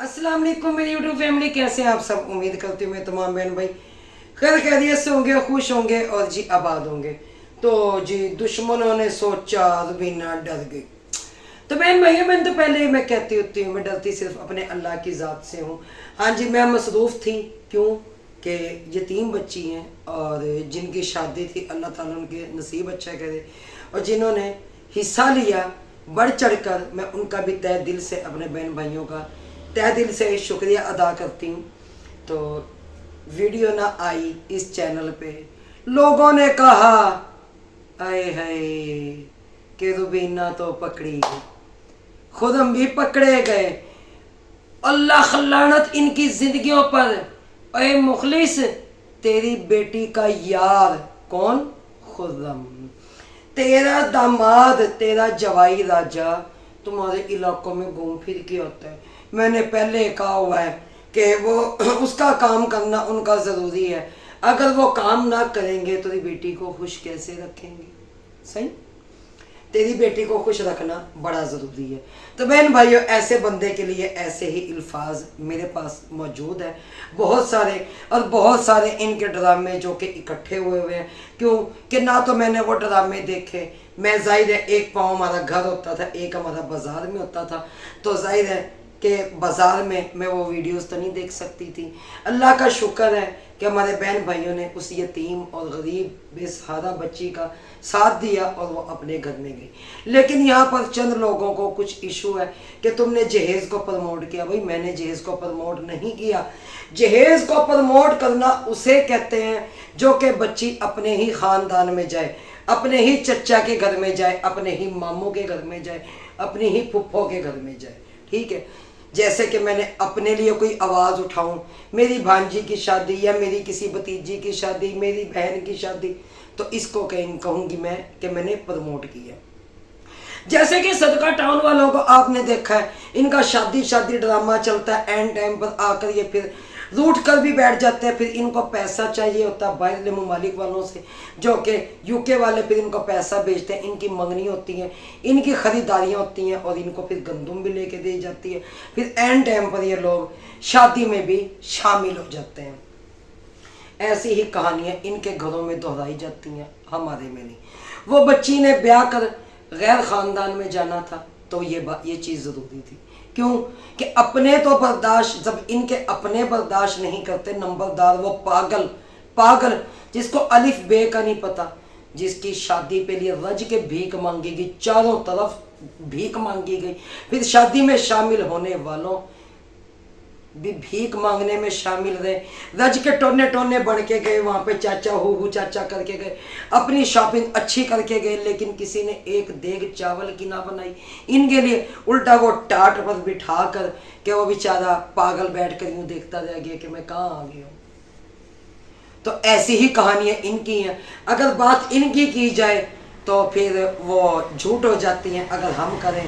अस्सलाम वालेकुम मेरी यूट्यूब फैमिली, कैसे हैं आप सब। उम्मीद करती हूँ मैं तमाम बहन भाई खैर खैरियत से होंगे, खुश होंगे और जी आबाद होंगे। तो जी दुश्मनों ने सोचा रुबीना डर गई। तो बहन भाइयों, मैंने तो पहले ही मैं कहती होती हूँ, मैं डरती सिर्फ अपने अल्लाह की ज़ात से हूँ। हाँ जी, मैं मसरूफ़ थी। क्यों कि यतीम बच्ची हैं और जिनकी शादी थी, अल्लाह ताला उनके नसीब अच्छा करे, और जिन्होंने हिस्सा लिया बढ़ चढ़ कर, मैं उनका भी तहे दिल से, अपने बहन भाइयों का तहे दिल से शुक्रिया अदा करती हूँ। तो वीडियो ना आई इस चैनल पे, लोगों ने कहा आए हाय कि रुबीना तो पकड़ी गई, खुद हम भी पकड़े गए। अल्लाह खल्लानत इनकी जिंदगियों पर। अरे मुखलिस, तेरी बेटी का यार कौन? खुर्रम। तेरा दामाद, तेरा जवाई राजा तुम्हारे इलाकों में घूम फिर के होता है। मैंने पहले कहा हुआ है कि वो उसका काम करना उनका ज़रूरी है। अगर वो काम ना करेंगे तो तेरी बेटी को खुश कैसे रखेंगे? सही, तेरी बेटी को खुश रखना बड़ा ज़रूरी है। तो बहन भाइयों, ऐसे बंदे के लिए ऐसे ही अल्फाज मेरे पास मौजूद है, बहुत सारे, और बहुत सारे इनके ड्रामे जो कि इकट्ठे हुए हैं। क्यों कि ना तो मैंने वो ड्रामे देखे, मैं जाहिर है एक पाँव हमारा घर होता था, एक हमारा बाज़ार में होता था, तो जाहिर है कि बाज़ार में मैं वो वीडियोस तो नहीं देख सकती थी। अल्लाह का शुक्र है कि हमारे बहन भाइयों ने उस यतीम और गरीब बेसहारा बच्ची का साथ दिया और वो अपने घर में गई। लेकिन यहाँ पर चंद लोगों को कुछ इशू है कि तुमने जहेज़ को प्रमोट किया। भाई, मैंने जहेज़ को प्रमोट नहीं किया। जहेज़ को प्रमोट करना उसे कहते हैं जो कि बच्ची अपने ही ख़ानदान में जाए, अपने ही चचा के घर में जाए, अपने ही मामू के घर में जाए, अपनी ही फुफ्फो के घर में जाए। ठीक है, जैसे कि मैंने अपने लिए कोई आवाज़ उठाऊं, मेरी भांजी की शादी या मेरी किसी भतीजी की शादी, मेरी बहन की शादी, तो इसको कहूँगी मैं कि मैंने प्रमोट किया। जैसे कि सदका टाउन वालों को आपने देखा है, इनका शादी शादी ड्रामा चलता है, एंड टाइम पर आकर ये फिर रूठ कर भी बैठ जाते हैं। फिर इनको पैसा चाहिए होता है बाहर ममालिक वालों से, जो कि यूके वाले फिर इनको पैसा भेजते हैं, इनकी मंगनी होती है, इनकी ख़रीदारियाँ होती हैं, और इनको फिर गंदुम भी लेके दी जाती है। फिर एंड टाइम पर ये लोग शादी में भी शामिल हो जाते हैं। ऐसी ही कहानियाँ इनके घरों में दोहराई जाती हैं, हमारे में नहीं। वो बच्ची ने ब्याह कर गैर ख़ानदान में जाना था, तो ये चीज़ ज़रूरी थी। क्यों कि अपने तो बर्दाश्त, जब इनके अपने बर्दाश्त नहीं करते, नंबरदार वो पागल पागल जिसको अलिफ बे का नहीं पता, जिसकी शादी पे लिए रज के भीख मांगी गई, चारों तरफ भीख मांगी गई, फिर शादी में शामिल होने वालों भी भीख मांगने में शामिल रहे, रज के टोने टोने बन के गए, वहाँ पे चाचा हु चाचा करके गए, अपनी शॉपिंग अच्छी करके गए, लेकिन किसी ने एक देग चावल की ना बनाई इनके लिए। उल्टा वो टाट पर बिठा कर कि वो बेचारा पागल बैठ कर यूँ देखता रह गया कि मैं कहाँ आ गया हूँ। तो ऐसी ही कहानियाँ इनकी हैं। अगर बात इनकी की जाए तो फिर वो झूठ हो जाती हैं, अगर हम करें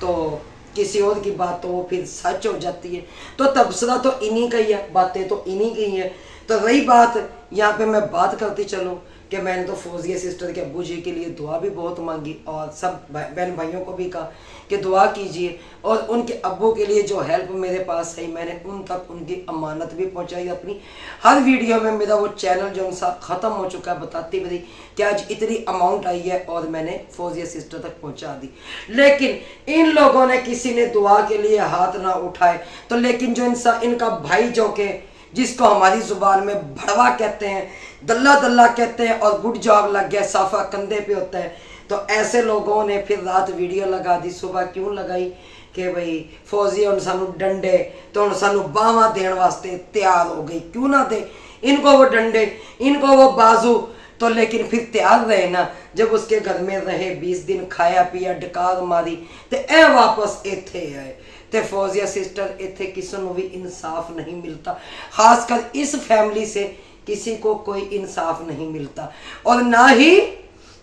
तो किसी और की बात तो वो फिर सच हो जाती है। तो तबसरा तो इन्हीं का ही है, बातें तो इन्हीं की हैं। तो रही बात, यहाँ पे मैं बात करती चलूँ कि मैंने तो फौजिया सिस्टर के अब्बू जी के लिए दुआ भी बहुत मांगी, और सब बहन भाइयों को भी कहा कि दुआ कीजिए, और उनके अब्बू के लिए जो हेल्प मेरे पास है, मैंने उन तक उनकी अमानत भी पहुंचाई अपनी। हर वीडियो में मेरा वो चैनल जो उनसा ख़त्म हो चुका है बताती भी कि आज इतनी अमाउंट आई है, और मैंने फौजिया सिस्टर तक पहुँचा दी। लेकिन इन लोगों ने किसी ने दुआ के लिए हाथ ना उठाए, तो लेकिन जो इनका भाई जो के जिसको हमारी ज़ुबान में भड़वा कहते हैं, दल्ला दल्ला कहते हैं, और गुड जॉब लग गया साफा कंधे पे होता है, तो ऐसे लोगों ने फिर रात वीडियो लगा दी। सुबह क्यों लगाई कि भाई फौजी उन सानू डंडे तो उन सानू बावा देने वास्ते तैयार हो गई। क्यों ना दे इनको वो डंडे, इनको वो बाजू, तो लेकिन फिर तैयार रहे ना। जब उसके घर में रहे 20 दिन, खाया पिया, डकार मारी, तो ए वापस इत्थे आए। तो फौजिया सिस्टर इत्थे किसी को भी इंसाफ नहीं मिलता, खासकर इस फैमिली से किसी को कोई इंसाफ नहीं मिलता। और ना ही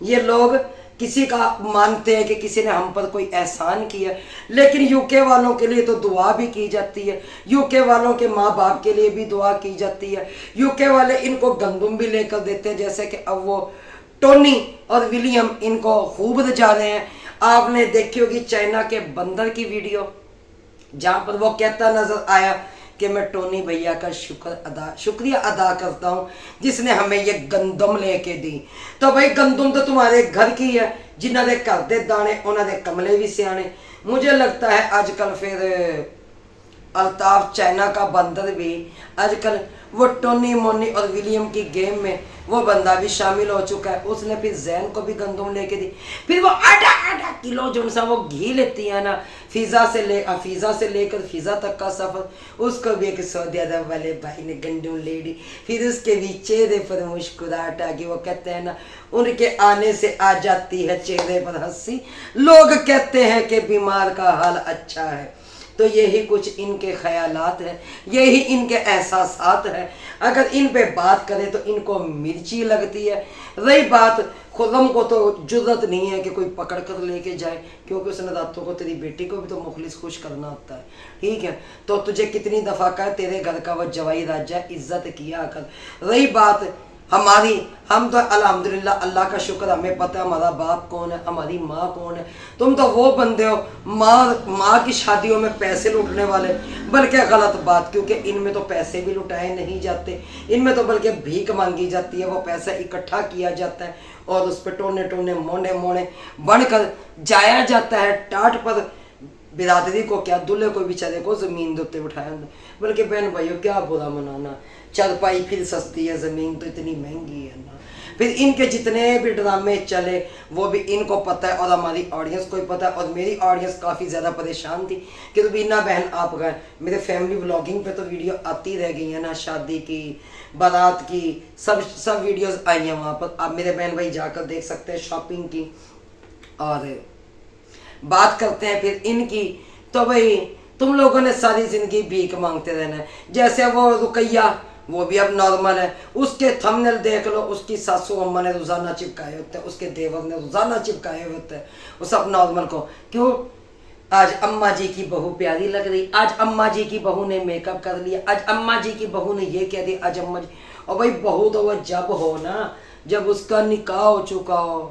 ये लोग किसी का मानते हैं कि किसी ने हम पर कोई एहसान किया। लेकिन यूके वालों के लिए तो दुआ भी की जाती है, यूके वालों के माँ बाप के लिए भी दुआ की जाती है। यूके वाले इनको गंदुम भी लेकर देते हैं, जैसे कि अब वो टोनी और विलियम इनको खूब रजा रहे हैं। आपने देखी होगी चाइना के बंदर की वीडियो, जहाँ पर वो कहता नजर आया कि मैं टोनी भैया का शुक्रिया अदा करता हूँ जिसने हमें ये गंदम लेके दी। तो भाई गंदम तो तुम्हारे घर की है, जिन्हों के घर के दाने उन्होंने कमले भी सियाने। मुझे लगता है आजकल फिर अल्ताफ चाइना का बंदर भी आजकल वो टोनी मोनी और विलियम की गेम में वो बंदा भी शामिल हो चुका है। उसने फिर जैन को भी गंदम लेके दी। फिर वो आधा आधा किलो जो सा वो घी लेती है ना, फिजा से लेकर फिजा तक का सफर, उसको भी एक सऊदी अरब वाले भाई ने गंदम ले दी। फिर उसके भी चेहरे पर मुस्कुराहट आ गई। वो कहते हैं ना, उनके आने से आ जाती है चेहरे पर हंसी। लोग कहते हैं कि बीमार का हाल अच्छा है। तो यही कुछ इनके ख्यालात हैं, यही इनके एहसासात हैं। अगर इन पे बात करें तो इनको मिर्ची लगती है। रही बात खुर्रम को तो जुर्रत नहीं है कि कोई पकड़ कर लेके जाए, क्योंकि उसने रातों को तेरी बेटी को भी तो मुखलिस खुश करना होता है। ठीक है, तो तुझे कितनी दफ़ा कहा तेरे घर का वो जवाई राजा इज्जत किया कर। रही बात हमारी, हम तो अल्हम्दुलिल्लाह अल्लाह का शुक्र, हमें पता है हमारा बाप कौन है, हमारी माँ कौन है। तुम तो वो बंदे हो माँ की शादियों में पैसे लूटने वाले। बल्कि गलत बात, क्योंकि इनमें तो पैसे भी लुटाए नहीं जाते, इनमें तो बल्कि भीख मांगी जाती है। वो पैसा इकट्ठा किया जाता है और उस पर टोने टोने मोने मोने बनकर जाया जाता है टाट पर। बिरादरी को क्या, दूल्हे को बेचारे को जमीन के उत्ते बिठाया। बल्कि बहन भाइयों क्या बुरा मनाना, चारपाई फिर सस्ती है, जमीन तो इतनी महंगी है ना। फिर इनके जितने भी ड्रामे चले वो भी इनको पता है और हमारी ऑडियंस को भी पता है। और मेरी ऑडियंस काफ़ी ज़्यादा परेशान थी कि रुबीना बहन आप गए। मेरे फैमिली व्लॉगिंग पे तो वीडियो आती रह गई है ना, शादी की, बारात की, सब वीडियोस आई हैं वहाँ पर। आप मेरे बहन भाई जाकर देख सकते हैं, शॉपिंग की। और बात करते हैं फिर इनकी, तो भाई तुम लोगों ने सारी जिंदगी भीख मांगते रहना है। जैसे वो रुकैया, वो भी अब नॉर्मल है। उसके थंबनेल देख लो, उसकी सासू अम्मा ने रोजाना चिपकाए होते हैं, उसके देवर ने रोजाना चिपकाए होते हैं। वो सब नॉर्मल को क्यों, आज अम्मा जी की बहू प्यारी लग रही, आज अम्मा जी की बहू ने मेकअप कर लिया, आज अम्मा जी की बहू ने ये कह दिया, आज अम्मा जी। और भाई बहू तो वह जब हो ना जब उसका निकाह हो चुका हो।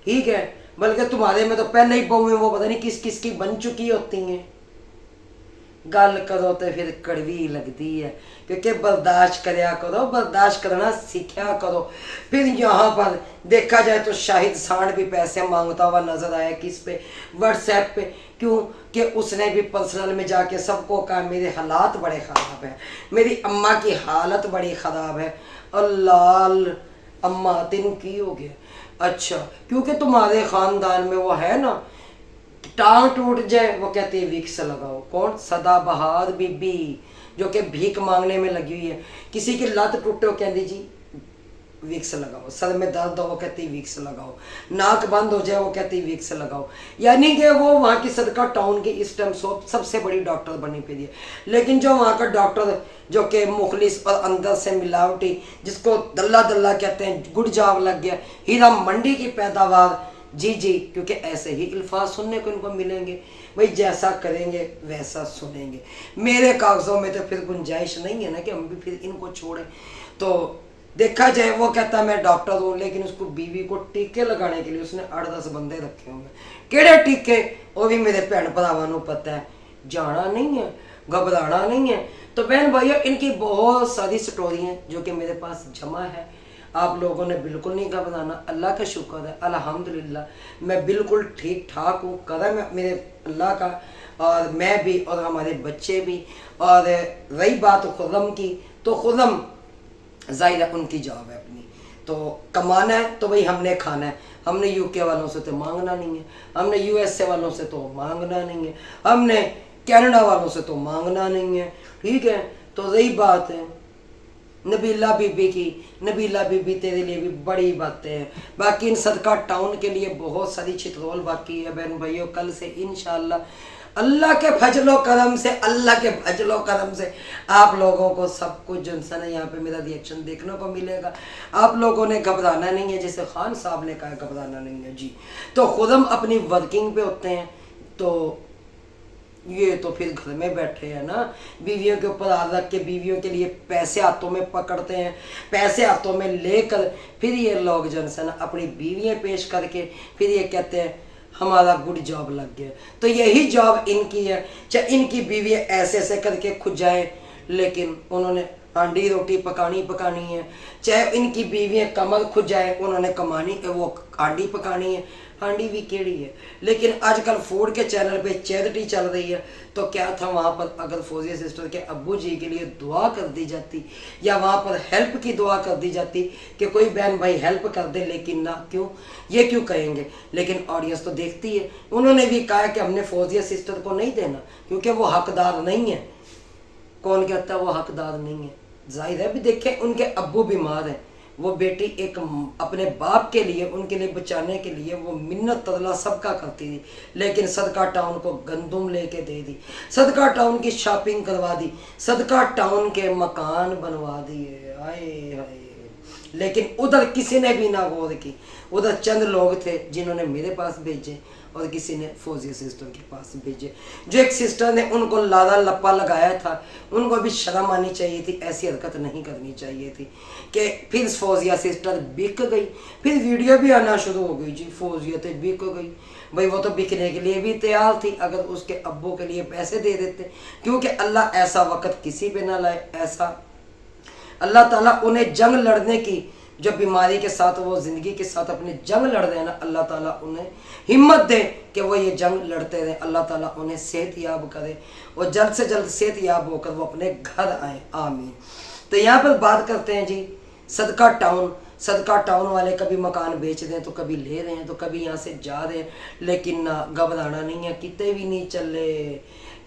ठीक है, बल्कि तुम्हारे में तो पहले ही बहू में वो पता नहीं किस किस की बन चुकी होती हैं। गल करो तो फिर कड़वी लगती है, क्योंकि बर्दाश्त करया करो, बर्दाश्त करना सीखा करो। फिर यहाँ पर देखा जाए तो शाहिद सांड भी पैसे मांगता हुआ नजर आया, किस पे, व्हाट्सएप पे। क्यों कि उसने भी पर्सनल में जाके सबको कहा मेरे हालात बड़े ख़राब हैं, मेरी अम्मा की हालत बड़ी ख़राब है। अल्लाह अम्मा तेन की हो गया? अच्छा, क्योंकि तुम्हारे ख़ानदान में वो है ना, टांग टूट जाए वो कहते हैं विक्स लगाओ। कौन? सदाबहार बीबी, जो कि भीख मांगने में लगी हुई है। किसी की लत टूटे वो कहती जी विक्स लगाओ, सर में दर्द हो वो कहती विक्स लगाओ, नाक बंद हो जाए वो कहती विक्स लगाओ। यानी कि वो वहाँ की सदका टाउन की इस टाइम सबसे बड़ी डॉक्टर बनी फिर है। लेकिन जो वहाँ का डॉक्टर जो कि मुखलिस और अंदर से मिलावटी, जिसको दल्ला दल्ला कहते हैं, गुड़ जाव लग गया, हीरा मंडी की पैदावार। जी जी, क्योंकि ऐसे ही अल्फाज सुनने को इनको मिलेंगे। भाई जैसा करेंगे वैसा सुनेंगे। मेरे कागजों में तो फिर गुंजाइश नहीं है ना कि हम भी फिर इनको छोड़ें। तो देखा जाए वो कहता है मैं डॉक्टर हूँ, लेकिन उसको बीवी को टीके लगाने के लिए उसने 8-10 बंदे रखे होंगे। केड़े टीके? वो भी मेरे भैन भरावां नूं पता है। जाना नहीं है, घबराना नहीं है। तो बहन भाइयों, इनकी बहुत सारी स्टोरी हैं जो कि मेरे पास जमा है। आप लोगों ने बिल्कुल नहीं घबराना, अल्लाह का शुक्र है, अल्हम्दुलिल्लाह मैं बिल्कुल ठीक ठाक हूँ। करम है मेरे अल्लाह का, और मैं भी और हमारे बच्चे भी। और रही बात खुर्रम की, तो खुर्रम ज़ाहिर है उनकी जॉब है अपनी, तो कमाना है तो भाई हमने खाना है। हमने यूके वालों से तो मांगना नहीं है, हमने यूएसए वालों से तो मांगना नहीं है, हमने कनाडा वालों से तो मांगना नहीं है। ठीक है, तो रही बात है नबीला बीबी की, नबीला बीबी तेरे लिए भी बड़ी बातें हैं। बाकी इन सदका टाउन के लिए बहुत सारी चित्रोल बाकी है बहन भाइयों। कल से इंशाल्लाह अल्लाह के फजलो करम से, अल्लाह के फजलो करम से आप लोगों को सब कुछ जो है यहाँ पे मेरा रिएक्शन देखने को मिलेगा। आप लोगों ने घबराना नहीं है, जैसे खान साहब ने कहा घबराना नहीं है जी। तो खुदम अपनी वर्किंग पे होते हैं, तो ये तो फिर घर में बैठे हैं ना, बीवियों के ऊपर हाथ रख के बीवियों के लिए पैसे हाथों में पकड़ते हैं, पैसे हाथों में लेकर फिर ये लोग जो है ना अपनी बीवियाँ पेश करके फिर ये कहते हैं हमारा गुड जॉब लग गया। तो यही जॉब इनकी है। चाहे इनकी बीवी ऐसे ऐसे करके खुद जाए, लेकिन उन्होंने हांडी रोटी पकानी है। चाहे इनकी बीवियाँ कमर खुद जाए, उन्होंने कमानी वो हांडी पकानी है। हांडी भी केड़ी है। लेकिन आजकल फूड के चैनल पे चैरिटी चल रही है, तो क्या था वहाँ पर अगर फौजिया सिस्टर के अब्बू जी के लिए दुआ कर दी जाती, या वहाँ पर हेल्प की दुआ कर दी जाती कि कोई बहन भाई हेल्प कर दे, लेकिन ना, क्यों, ये क्यों कहेंगे। लेकिन ऑडियंस तो देखती है। उन्होंने भी कहा कि हमने फौजिया सिस्टर को नहीं देना क्योंकि वो हकदार नहीं है। कौन कहता है वो हकदार नहीं है? जाहिर है। भी देखें, उनके अब्बू बीमार हैं, वो बेटी एक अपने बाप के लिए, उनके लिए बचाने के लिए वो मिन्नत तरला सबका करती थी, लेकिन सदका टाउन को गंदुम लेके दे दी, सदका टाउन की शॉपिंग करवा दी, सदका टाउन के मकान बनवा दिए। हाय हाय। लेकिन उधर किसी ने भी ना गौर की। उधर चंद लोग थे जिन्होंने मेरे पास भेजे और किसी ने फौजिया सिस्टर के पास भेजे। जो एक सिस्टर ने उनको लादा लप्पा लगाया था, उनको भी शर्म आनी चाहिए थी, ऐसी हरकत नहीं करनी चाहिए थी। कि फिर फौजिया सिस्टर बिक गई, फिर वीडियो भी आना शुरू हो गई, जी फौजिया तो बिक गई। भाई वो तो बिकने के लिए भी तैयार थी अगर उसके अब्बू के लिए पैसे दे देते, क्योंकि अल्लाह ऐसा वक़्त किसी पे ना लाए। ऐसा अल्लाह ताला उन्हें जंग लड़ने की, जो बीमारी के साथ वो ज़िंदगी के साथ अपनी जंग लड़ रहे हैं ना, अल्लाह ताला उन्हें हिम्मत दे कि वो ये जंग लड़ते रहे। अल्लाह ताला उन्हें सेहतयाब करे और जल्द से जल्द सेहतयाब होकर वो अपने घर आए, आमीन। तो यहाँ पर बात करते हैं जी सदका टाउन। सदका टाउन वाले कभी मकान बेच दें तो कभी ले रहे हैं, तो कभी यहाँ से जा रहे हैं, लेकिन ना घबराना नहीं है, किते भी नहीं चले।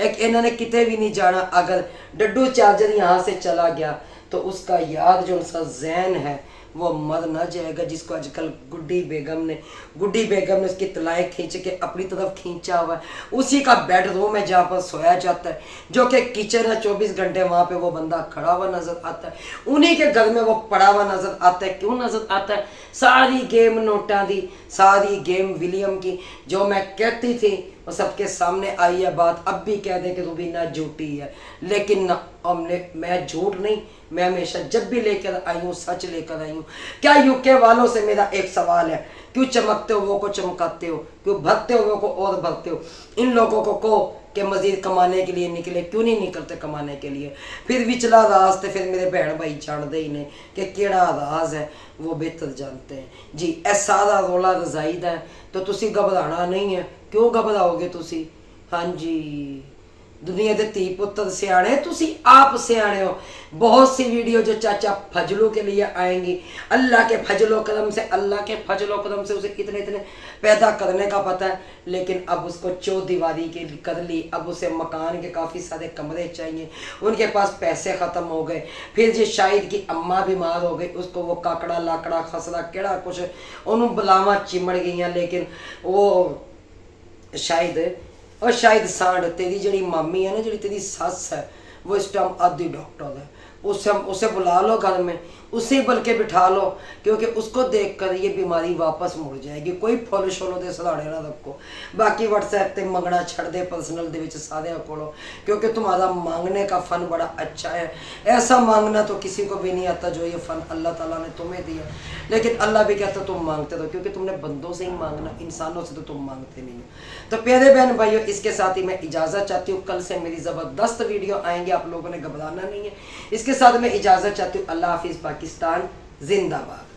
एक इन्होंने किते भी नहीं जाना। अगर डड्डू चार्जर यहाँ से चला गया तो उसका याद जो उनका जहन है वो मर ना जाएगा, जिसको आजकल गुड्डी बेगम ने उसकी तलाएं खींच के अपनी तरफ खींचा हुआ है। उसी का बेडरूम है जहाँ पर सोया जाता है, जो कि किचन है। 24 घंटे वहाँ पे वो बंदा खड़ा हुआ नजर आता है, उन्हीं के घर में वो पड़ा हुआ नजर आता है। क्यों नजर आता है? सारी गेम नोटा दी, सारी गेम विलियम की, जो मैं कहती थी वो सबके सामने आई है बात। अब भी कह दे कि रुबीना झूठी है, लेकिन ना, मैं झूठ नहीं, मैं हमेशा जब भी लेकर आई हूँ सच लेकर आई हूँ। क्या यूके वालों से मेरा एक सवाल है, क्यों चमकते हो वो को चमकाते हो, क्यों भरते हो वो को और भरते हो? इन लोगों को कहो कि मजीद कमाने के लिए निकले, क्यों नहीं निकलते कमाने के लिए? फिर विचला राज थे, फिर मेरे बहन भाई जानते ही नहीं कि केड़ा राज है, वो बेहतर जानते हैं जी। ए सारा रोला रजाई दा है, तो तुसी घबराना नहीं है। क्यों घबराओगे तुसी? हाँ जी, दुनिया के धी पुत्र सियाणे, तुसी आप सियाणे हो। बहुत सी वीडियो जो चाचा फजलों के लिए आएंगी, अल्लाह के फजलो करम से, अल्लाह के फजलो करम से उसे इतने इतने पैदा करने का पता है, लेकिन अब उसको चौदीवारी के कर ली। अब उसे मकान के काफ़ी सारे कमरे चाहिए, उनके पास पैसे ख़त्म हो गए। फिर जी शाहिद की अम्मा बीमार हो गई, उसको वो काकड़ा लाकड़ा खसरा केड़ा कुछ उन्होंने बुलावा चिमड़ गई, लेकिन वो शायद सांड तेरी जड़ी मामी है ना, जड़ी तेरी सस है, वो इस टाइम आदि डॉक्टर है। उसे बुला लो घर में, उसे बल्कि बिठा लो, क्योंकि उसको देखकर ये बीमारी वापस मुड़ जाएगी। कोई फुल शोलो दे सलाड़े ना रखो। बाकी व्हाट्सएप पे मंगना छड़ दे पर्सनल दे विच सारे कोलो, क्योंकि तुम्हारा मांगने का फन बड़ा अच्छा है। ऐसा मांगना तो किसी को भी नहीं आता जो ये फन अल्लाह ताला ने तुम्हें दिया। लेकिन अल्लाह भी कहता तुम मांगते रहो, क्योंकि तुमने बंदों से ही मांगना, इंसानों से तो तुम मांगते नहीं हो। तो प्यारे बहन भाइयों, इसके साथ ही मैं इजाज़त चाहती हूँ। कल से मेरी ज़बरदस्त वीडियो आएंगे, आप लोगों ने घबराना नहीं है। इसके साथ मैं इजाज़त चाहती हूँ। अल्लाह हाफिज़। पाकिस्तान जिंदाबाद।